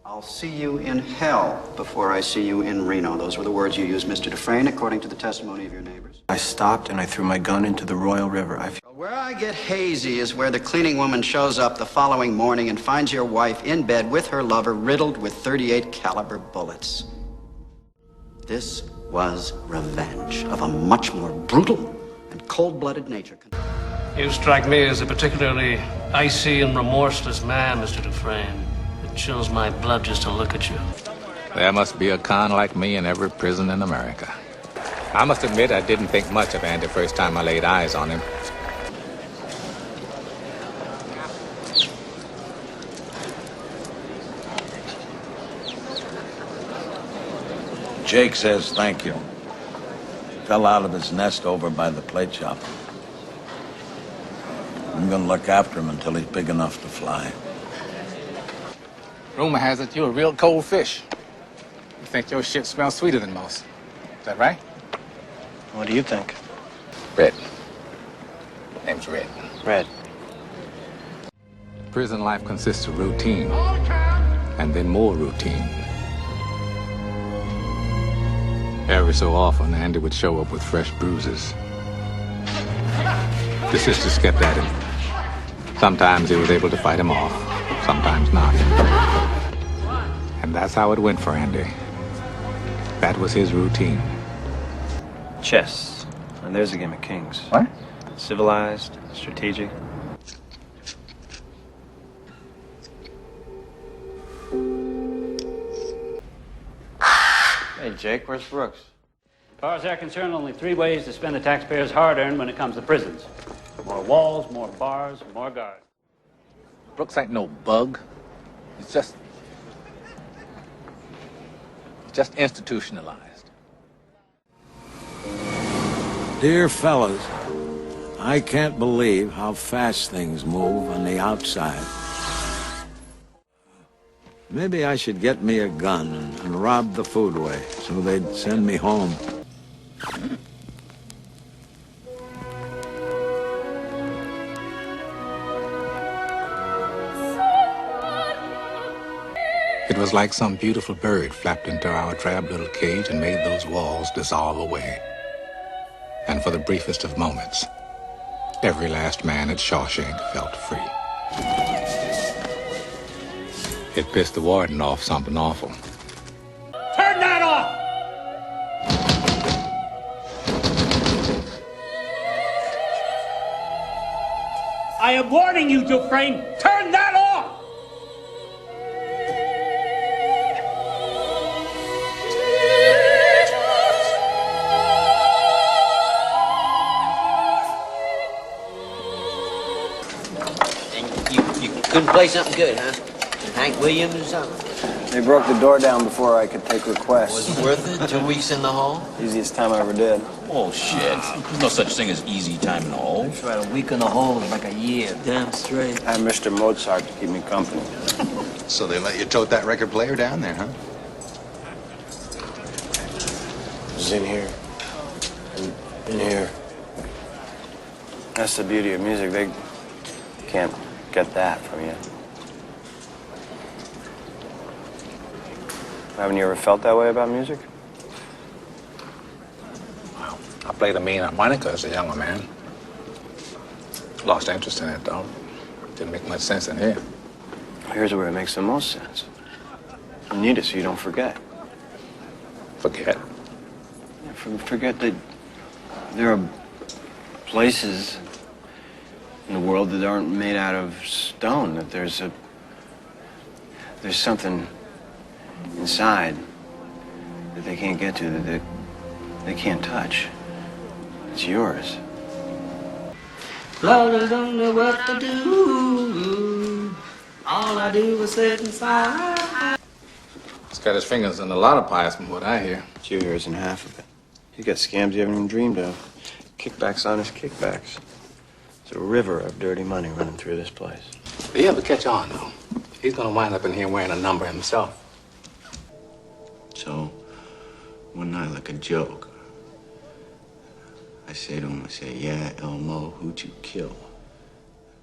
I'll see you in hell before I see you in Reno. Those were the words you used, Mr. Dufresne, according to the testimony of your neighbors. I stopped and I threw my gun into the Royal River. Where I get hazy is where the cleaning woman shows up the following morning and finds your wife in bed with her lover riddled with .38 caliber bullets. This was revenge of a much more brutal and cold-blooded nature. You strike me as a particularly icy and remorseless man, Mr. Dufresne. It chills my blood just to look at you. There must be a con like me in every prison in America. I must admit I didn't think much of Andy the first time I laid eyes on him. Jake says thank you. Fell out of his nest over by the plate shop. I'm gonna look after him until he's big enough to fly. Rumor has it you're a real cold fish. You think your shit smells sweeter than most. Is that right? What do you think? Red. Name's Red. Red. Prison life consists of routine. And then more routine. Every so often, Andy would show up with fresh bruises. The sisters kept at him. Sometimes he was able to fight him off, sometimes not. And that's how it went for Andy. That was his routine. Chess. And there's a game of kings. What? Civilized, strategic. Hey, Jake, where's Brooks? As far as they're concerned, only 3 ways to spend the taxpayers' hard-earned when it comes to prisons. More walls, more bars, more guards. Brooks ain't no bug. It's just institutionalized. Dear fellas, I can't believe how fast things move on the outside. Maybe I should get me a gun and rob the foodway so they'd send me home. It was like some beautiful bird flapped into our drab little cage and made those walls dissolve away. And for the briefest of moments, every last man at Shawshank felt free. It pissed the warden off something awful. Turn that off! I am warning you, Dufresne. Turn that off! You couldn't play something good, huh? Hank Williams or something? They broke the door down before I could take requests. Was it worth it? 2 weeks in the hole? Easiest time I ever did. Oh, shit. There's no such thing as easy time in the hole. That's right, a week in the hole is like a year. Damn straight. I had Mr. Mozart to keep me company. So they let you tote that record player down there, huh? It was in here. And in here. That's the beauty of music. They can't get that from you. Haven't you ever felt that way about music? Well, I played a mean harmonica as a younger man. Lost interest in it, though. Didn't make much sense in here. Here's where it makes the most sense. You need it so you don't forget. Forget? Yeah, forget that there are places in the world that aren't made out of stone, that there's something inside that they can't get to, that they can't touch. It's yours. Lord, I don't know what to do. All I do is sit inside. He's got his fingers in a lot of pies from what I hear. 2 years and half of it. He's got scams you haven't even dreamed of. Kickbacks on his kickbacks. It's a river of dirty money running through this place. If he ever catch on, though, he's gonna wind up in here wearing a number himself. So, one night, like a joke, I say to him, yeah, Elmo, who'd you kill?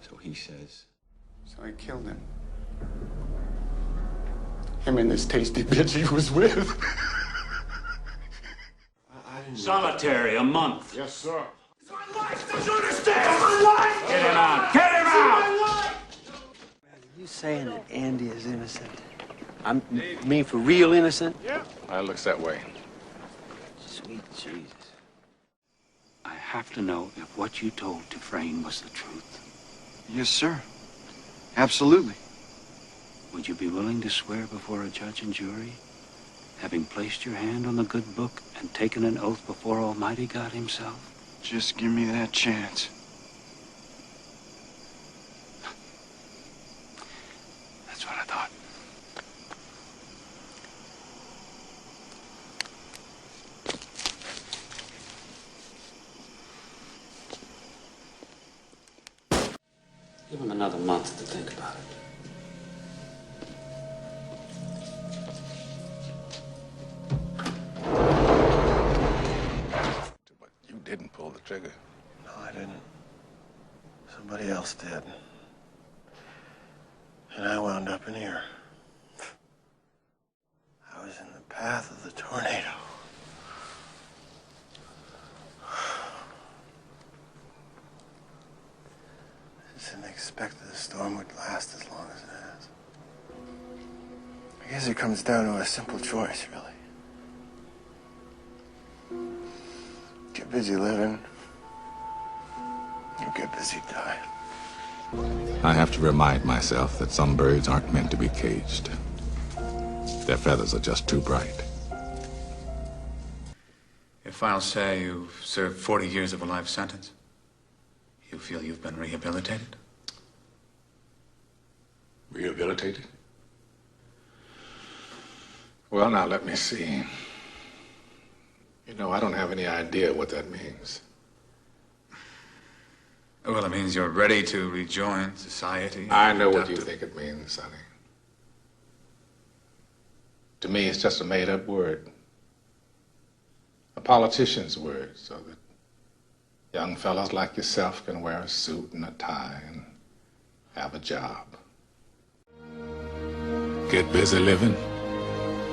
So he says... So I killed him. Him and this tasty bitch he was with. Solitary, a month. Yes, sir. My life, don't you understand? My life! Get him out! Get him out! Are you saying that Andy is innocent? I mean for real innocent? Yeah. It looks that way. Sweet Jesus. I have to know if what you told Dufresne was the truth. Yes, sir. Absolutely. Would you be willing to swear before a judge and jury, having placed your hand on the good book and taken an oath before Almighty God himself? Just give me that chance. That's what I thought. Give him another month to think about it. But you didn't pull the trigger. No, I didn't. Somebody else did. And I wound up in here. I was in the path of the tornado. I just didn't expect that the storm would last as long as it has. I guess it comes down to a simple choice, really. Get busy living, or get busy dying. I have to remind myself that some birds aren't meant to be caged. Their feathers are just too bright. If I'll say you've served 40 years of a life sentence, you feel you've been rehabilitated? Rehabilitated? Well, now, let me see. You know, I don't have any idea what that means. Well, it means you're ready to rejoin society. I know what you think it means, Sonny. To me, it's just a made-up word. A politician's word, so that young fellows like yourself can wear a suit and a tie and have a job. Get busy living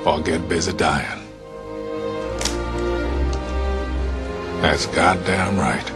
or get busy dying. That's goddamn right.